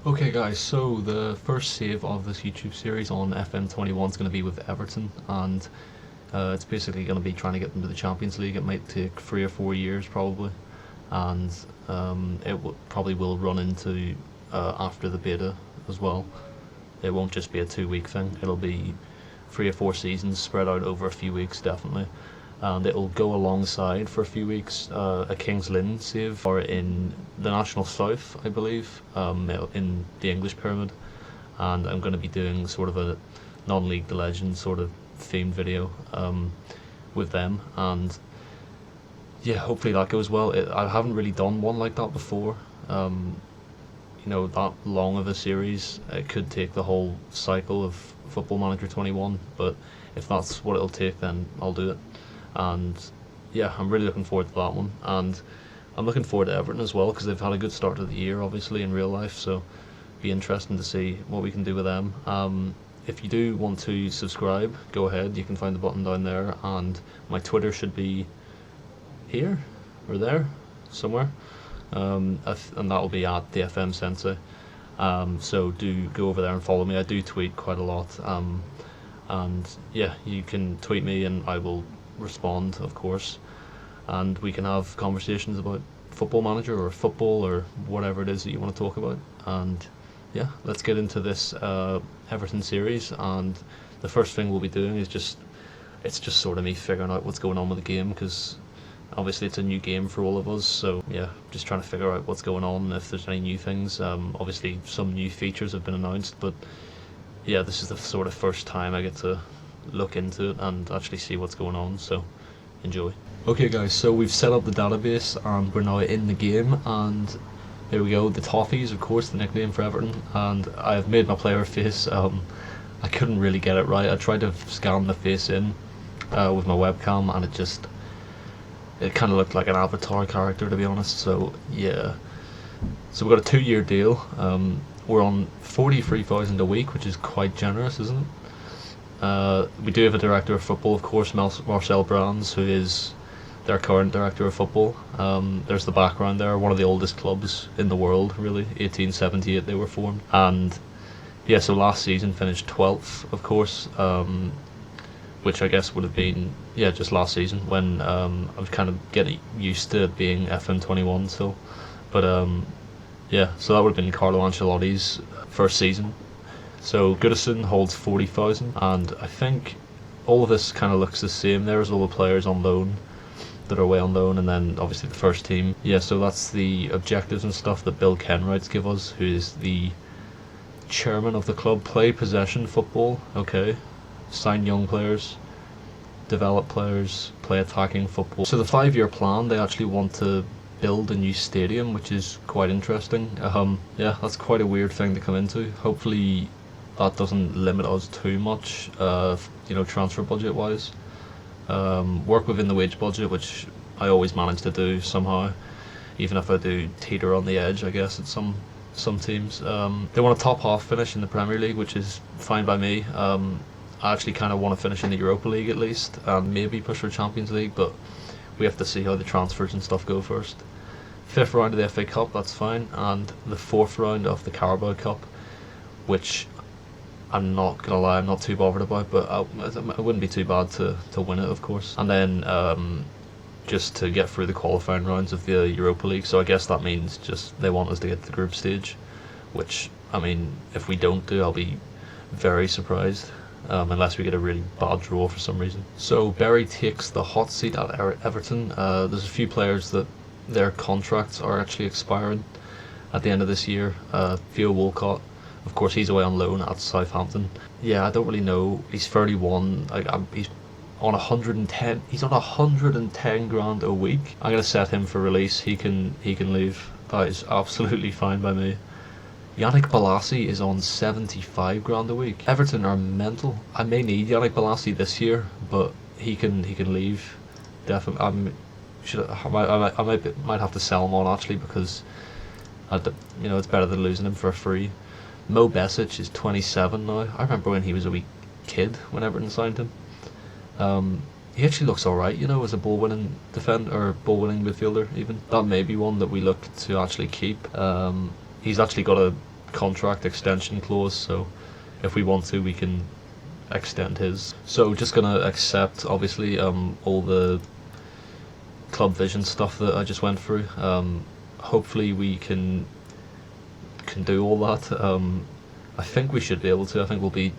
Okay guys, so the first save of this YouTube series on FM21 is going to be with Everton, and it's basically going to be trying to get them to the Champions League. It might take 3 or 4 years probably, and probably will run into after the beta as well. It won't just be a 2 week thing, it'll be 3 or 4 seasons spread out over a few weeks definitely. And it'll go alongside for a few weeks a King's Lynn save, or in the National South, I believe, in the English Pyramid. And I'm going to be doing sort of a non-League the Legend sort of themed video with them, and yeah, hopefully that goes well. I haven't really done one like that before. That long of a series, it could take the whole cycle of Football Manager 21, but if that's what it'll take, then I'll do it. And yeah, I'm really looking forward to that one, and I'm looking forward to Everton as well, because they've had a good start to the year obviously in real life, so it'll be interesting to see what we can do with them. If you do want to subscribe, go ahead, you can find the button down there, and my Twitter should be here or there somewhere, and that'll be at the FM Sensei. So do go over there and follow me. I do tweet quite a lot, and yeah, you can tweet me and I will respond, of course, and we can have conversations about Football Manager or football or whatever it is that you want to talk about. And yeah, let's get into this Everton series, and the first thing we'll be doing is it's just sort of me figuring out what's going on with the game, because obviously it's a new game for all of us, so yeah, just trying to figure out what's going on, if there's any new things. Obviously some new features have been announced, but yeah, this is the sort of first time I get to look into it and actually see what's going on, so enjoy. Okay guys, so we've set up the database and we're now in the game, and there we go, the Toffees, of course, the nickname for Everton, and I've made my player face. I couldn't really get it right. I tried to scan the face in with my webcam, and it kind of looked like an Avatar character, to be honest. So yeah, so we've got a 2-year deal. We're on 43,000 a week, which is quite generous, isn't it? We do have a director of football, of course, Marcel Brands, who is their current director of football. There's the background there, one of the oldest clubs in the world, really. 1878 they were formed, and yeah, so last season finished 12th, of course, which I guess would have been, yeah, just last season, when I was kind of getting used to it being FM21 still. But yeah, so that would have been Carlo Ancelotti's first season. So Goodison holds 40,000, and I think all of this kind of looks the same. There's all the players on loan that are away on loan, and then obviously the first team. Yeah, so that's the objectives and stuff that Bill Kenwrights give us, who is the chairman of the club. Play possession football, okay. Sign young players, develop players, play attacking football. So the 5-year plan, they actually want to build a new stadium, which is quite interesting. Yeah, that's quite a weird thing to come into. Hopefully that doesn't limit us too much, transfer budget wise. Work within the wage budget, which I always manage to do somehow, even if I do teeter on the edge, I guess, at some teams. They want a top half finish in the Premier League, which is fine by me. I actually kind of want to finish in the Europa League at least, and maybe push for Champions League, but we have to see how the transfers and stuff go first. 5th round of the FA Cup, that's fine, and the 4th round of the Carabao Cup, which I'm not gonna lie, I'm not too bothered about, but it wouldn't be too bad to win it, of course. And then just to get through the qualifying rounds of the Europa League, so I guess that means just they want us to get to the group stage, which, I mean, if we don't do, I'll be very surprised. Unless we get a really bad draw for some reason. So Berry takes the hot seat at Everton. There's a few players that their contracts are actually expiring at the end of this year. Theo Walcott, of course, he's away on loan at Southampton. Yeah, I don't really know. He's 31. He's on 110. He's on 110 grand a week. I'm gonna set him for release. He can leave. That is absolutely fine by me. Yannick Bolasie is on 75 grand a week. Everton are mental. I may need Yannick Bolasie this year, but he can leave. Definitely. I might have to sell him on actually, because it's better than losing him for free. Mo Besic is 27 now. I remember when he was a wee kid when Everton signed him. He actually looks alright, as a ball-winning defender or ball-winning midfielder even. That may be one that we look to actually keep. He's actually got a contract extension clause, so if we want to, we can extend his. So just gonna accept, obviously, all the club vision stuff that I just went through. Hopefully we can do all that. I think we should be able to. I think we'll be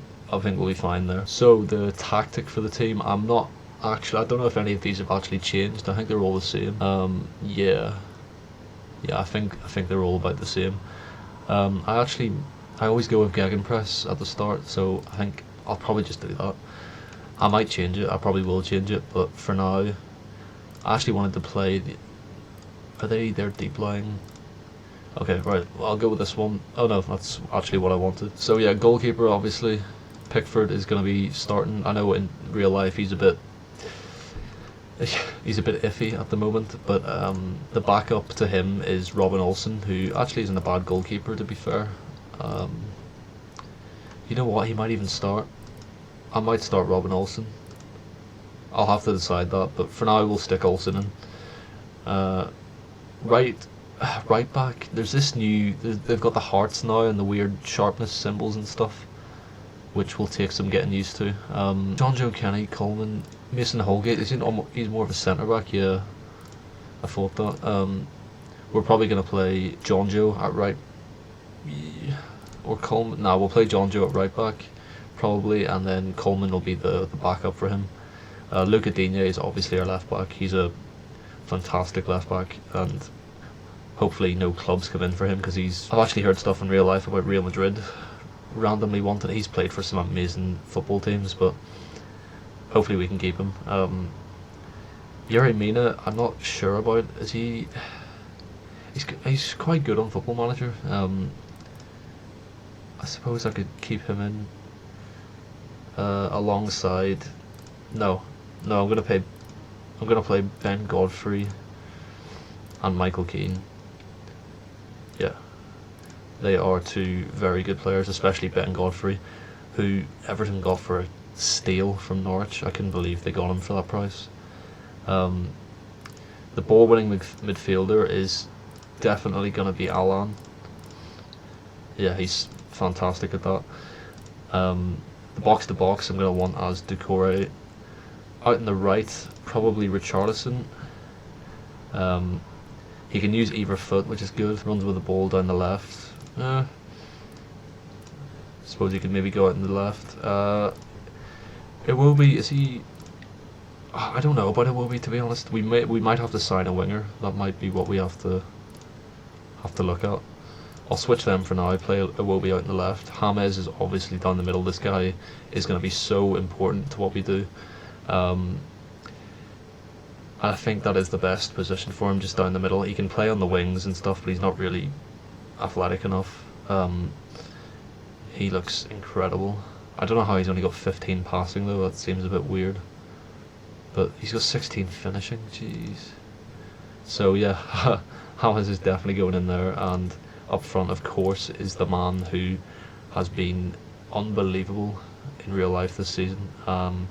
fine there. So the tactic for the team, I don't know if any of these have actually changed. I think they're all the same. Yeah, I think they're all about the same. I always go with gegenpress at the start, so I think I'll probably just do that. I might change it. I probably will change it, but for now, I actually wanted to play. They're deep lying. Okay, right. Well, I'll go with this one. Oh no, that's actually what I wanted. So yeah, goalkeeper, obviously, Pickford is going to be starting. I know in real life he's a bit iffy at the moment, but the backup to him is Robin Olsen, who actually isn't a bad goalkeeper, to be fair. You know what? He might even start. I might start Robin Olsen. I'll have to decide that, but for now we'll stick Olsen in. Right back. There's this new. They've got the hearts now and the weird sharpness symbols and stuff, which will take some getting used to. John Joe Kenny, Coleman, Mason Holgate. He's more of a centre back. Yeah, I thought that. We're probably gonna play John Joe at right. Yeah. Or Coleman. No, we'll play John Joe at right back, probably, and then Coleman will be the backup for him. Luca Digne is obviously our left back. He's a fantastic left back, and hopefully no clubs come in for him, because I've actually heard stuff in real life about Real Madrid randomly wanting. He's played for some amazing football teams, but hopefully we can keep him. Yerry Mina, I'm not sure about. He's quite good on Football Manager. I suppose I could keep him in alongside. No, I'm gonna play Ben Godfrey and Michael Keane. Yeah, they are two very good players, especially Ben Godfrey, who Everton got for a steal from Norwich. I couldn't believe they got him for that price. The ball-winning midfielder is definitely going to be Alan. Yeah, he's fantastic at that. The box-to-box I'm going to want as Doucouré. Out in the right, probably Richarlison. He can use either foot, which is good. Runs with the ball down the left. Suppose he could maybe go out in the left. Iwobi, is he? I don't know about Iwobi, to be honest. We might have to sign a winger. That might be what we have to look at. I'll switch them for now. I play Iwobi out in the left. James is obviously down the middle. This guy is going to be so important to what we do. I think that is the best position for him, just down the middle. He can play on the wings and stuff, but he's not really athletic enough. He looks incredible. I don't know how he's only got 15 passing though. That seems a bit weird. But he's got 16 finishing. Jeez. So yeah, James is definitely going in there, and up front, of course, is the man who has been unbelievable in real life this season, and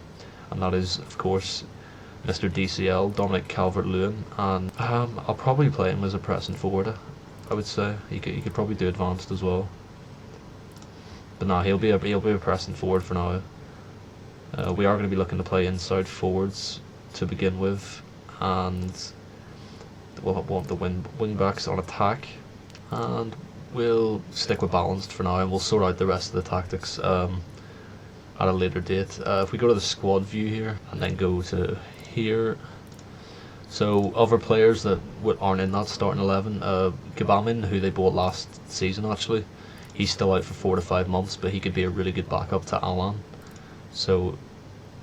that is, of course, Mr. DCL, Dominic Calvert-Lewin, and I'll probably play him as a pressing forward. I would say he could probably do advanced as well, but no, he'll be a pressing forward for now. We are going to be looking to play inside forwards to begin with, and we'll want the wing backs on attack, and we'll stick with balanced for now, and we'll sort out the rest of the tactics at a later date. If we go to the squad view here and then go to here, so other players that aren't in that starting 11, Gabamin, who they bought last season actually, he's still out for 4 to 5 months, but he could be a really good backup to Alan, so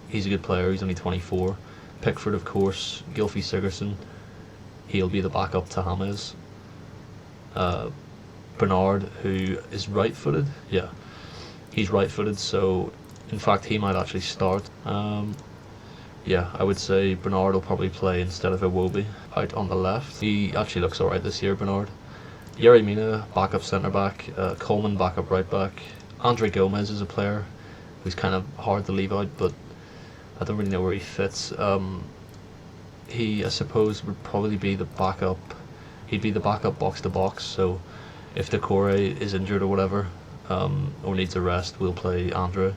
he's a good player. He's only 24. Pickford, of course, Gylfi Sigurdsson, he'll be the backup to James. Bernard, who is right-footed, yeah, he's right-footed, so in fact he might actually start. Yeah, I would say Bernard will probably play instead of Iwobi out on the left. He actually looks alright this year, Bernard. Yerry Mina, backup centre-back. Coleman, backup right-back. Andre Gomez is a player who's kind of hard to leave out, but I don't really know where he fits. He, I suppose, would probably be the backup. He'd be the backup box-to-box, so if Decore is injured or whatever, or needs a rest, we'll play Andrew.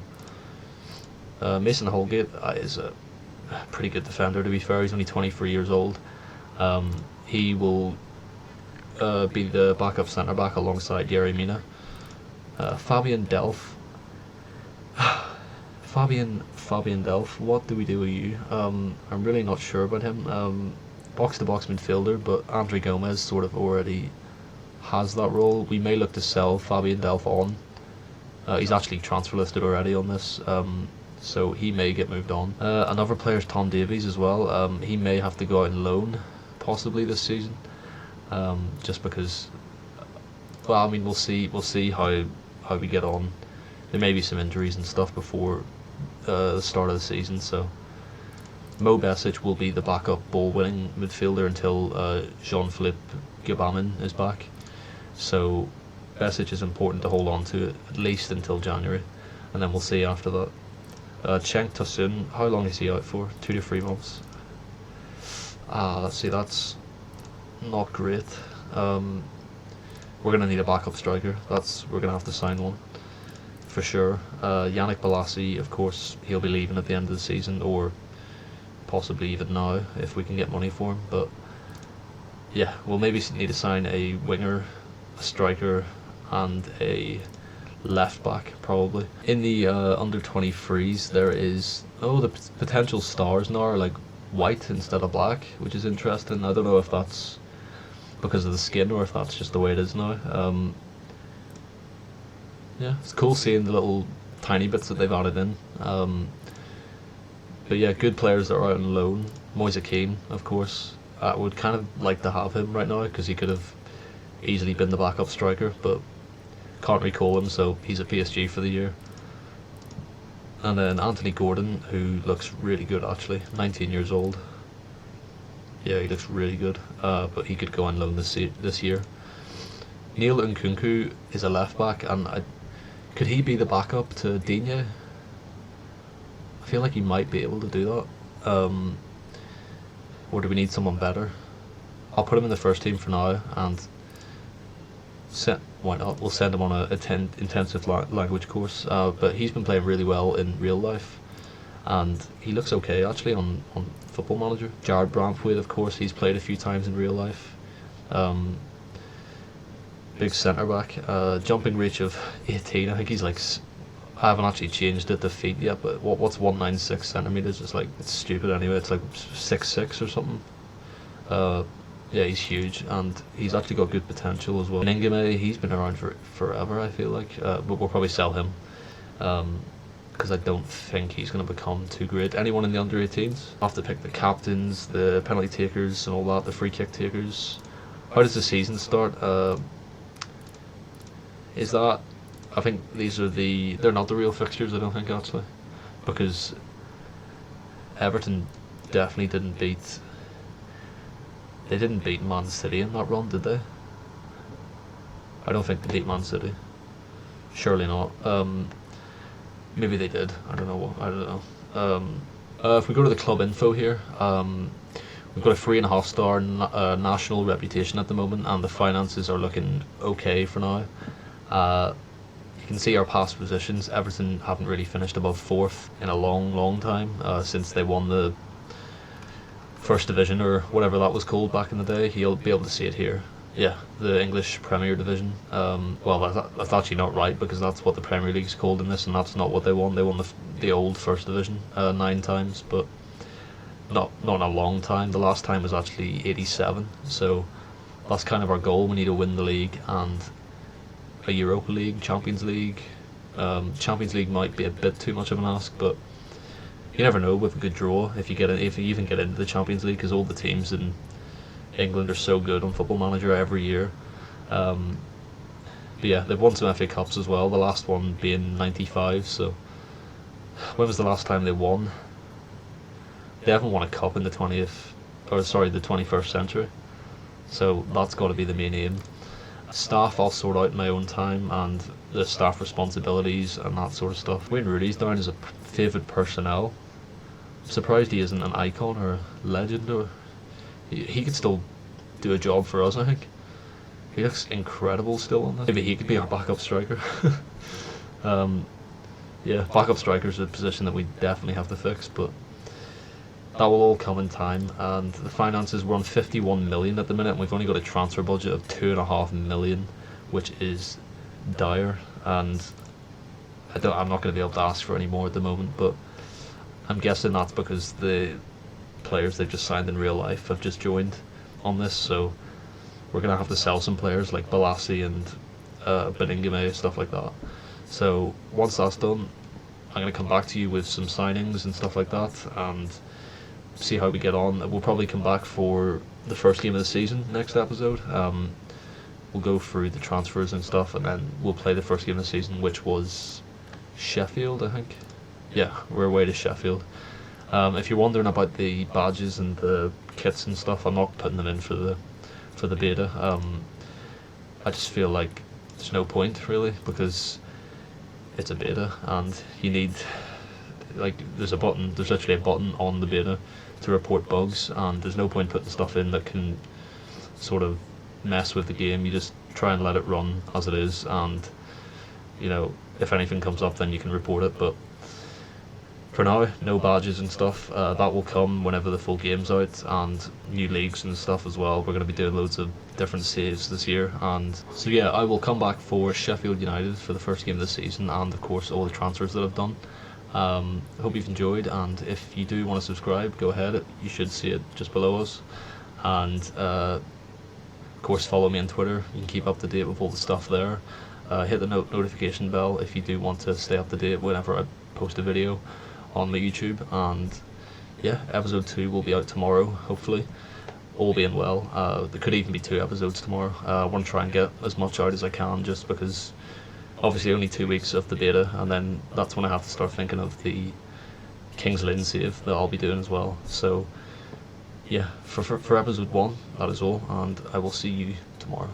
Mason Holgate is a pretty good defender, to be fair. He's only 23 years old. He will be the backup centre back alongside Yerry Mina. Fabian Delph. Fabian Delph, what do we do with you? I'm really not sure about him. Box-to-box midfielder, but Andre Gomez sort of already has that role. We may look to sell Fabian Delph on. He's actually transfer listed already on this, so he may get moved on. Another player is Tom Davies as well. He may have to go out on loan, possibly this season, just because. Well, I mean, we'll see how we get on. There may be some injuries and stuff before the start of the season, so Mo Besic will be the backup ball-winning midfielder until Jean-Philippe Gbamin is back. So Besic is important to hold on to at least until January, and then we'll see after that. Cheng Tosun, how long is he out for? 2 to 3 months. Let's see, that's not great. We're going to need a backup striker. We're going to have to sign one for sure. Yannick Bolasie, of course, he'll be leaving at the end of the season, or possibly even now if we can get money for him. But yeah, we'll maybe need to sign a winger, a striker, and a left back probably. In the under 23s, there is the potential stars now are like white instead of black, which is interesting. I don't know if that's because of the skin or if that's just the way it is now. Yeah, it's cool seeing the little tiny bits that they've added in. But yeah, good players that are out on loan. Moise Kean, of course. I would kind of like to have him right now because he could have easily been the backup striker, but can't recall him, so he's at PSG for the year. And then Anthony Gordon, who looks really good actually, 19 years old. Yeah, he looks really good, but he could go on loan this year. Neil Nkunku is a left back, and could he be the backup to Digne? I feel like he might be able to do that. Or do we need someone better? I'll put him in the first team for now, and why not? We'll send him on a intensive language course. But he's been playing really well in real life, and he looks okay actually on Football Manager. Jared Bramthwaite, of course, he's played a few times in real life. Big centre back, jumping reach of 18. I think he's like, I haven't actually changed it to feet yet, but what's 196 centimeters? It's stupid anyway. It's like 6'6" or something. Yeah, he's huge, and he's actually got good potential as well. Ningame, he's been around for forever, I feel like, but we'll probably sell him because I don't think he's going to become too great. Anyone in the under 18s? I'll have to pick the captains, the penalty takers, and all that, the free kick takers. How does the season start? I think they're not the real fixtures, I don't think, actually, because Everton definitely didn't beat Man City in that run, did they? I don't think they beat Man City. Surely not. Maybe they did. I don't know. If we go to the club info here, we've got a 3.5 star national reputation at the moment, and the finances are looking okay for now. You can see our past positions. Everton haven't really finished above 4th in a long time, since they won the First Division, or whatever that was called back in the day. You'll be able to see it here. Yeah, the English Premier Division. Well, that's actually not right, because that's what the Premier League's called in this, and that's not what they won. They won the old First Division 9 times, but not in a long time. The last time was actually 87, so that's kind of our goal. We need to win the league and a Europa League, Champions League. Champions League might be a bit too much of an ask, but you never know with a good draw if you even get into the Champions League, because all the teams in England are so good on Football Manager every year. But yeah, they've won some FA Cups as well, the last one being 95, so when was the last time they won? They haven't won a cup in the 21st century, so that's got to be the main aim. Staff I'll sort out in my own time, and the staff responsibilities and that sort of stuff. Wayne Rooney's down as a favoured personnel. I'm surprised he isn't an icon or a legend, or he could still do a job for us, I think. He looks incredible still on this. Maybe he could be our backup striker. Yeah, backup striker is a position that we definitely have to fix, but that will all come in time. And the finances, we're on 51 million at the minute, and we've only got a transfer budget of 2.5 million, which is dire. And I'm not going to be able to ask for any more at the moment, but I'm guessing that's because the players they've just signed in real life have just joined on this, so we're going to have to sell some players like Balassi and Beningame, stuff like that. So once that's done, I'm going to come back to you with some signings and stuff like that, and see how we get on. We'll probably come back for the first game of the season next episode. We'll go through the transfers and stuff, and then we'll play the first game of the season, which was Sheffield, I think. Yeah, we're away to Sheffield. If you're wondering about the badges and the kits and stuff, I'm not putting them in for the beta. I just feel like there's no point really, because it's a beta and you need, like, there's literally a button on the beta to report bugs, and there's no point putting stuff in that can sort of mess with the game. You just try and let it run as it is, and you know, if anything comes up then you can report it. But for now, no badges and stuff. That will come whenever the full game's out, and new leagues and stuff as well. We're going to be doing loads of different saves this year, and so yeah, I will come back for Sheffield United for the first game of the season, and of course all the transfers that I've done. I hope you've enjoyed, and if you do want to subscribe, go ahead. You should see it just below us, and of course follow me on Twitter. You can keep up to date with all the stuff there. Hit the notification bell if you do want to stay up to date whenever I post a video on my YouTube. And yeah, episode 2 will be out tomorrow, hopefully, all being well. There could even be 2 episodes tomorrow. I want to try and get as much out as I can, just because obviously only 2 weeks of the beta, and then that's when I have to start thinking of the King's Lynn save that I'll be doing as well. So yeah, for episode 1, that is all, and I will see you tomorrow.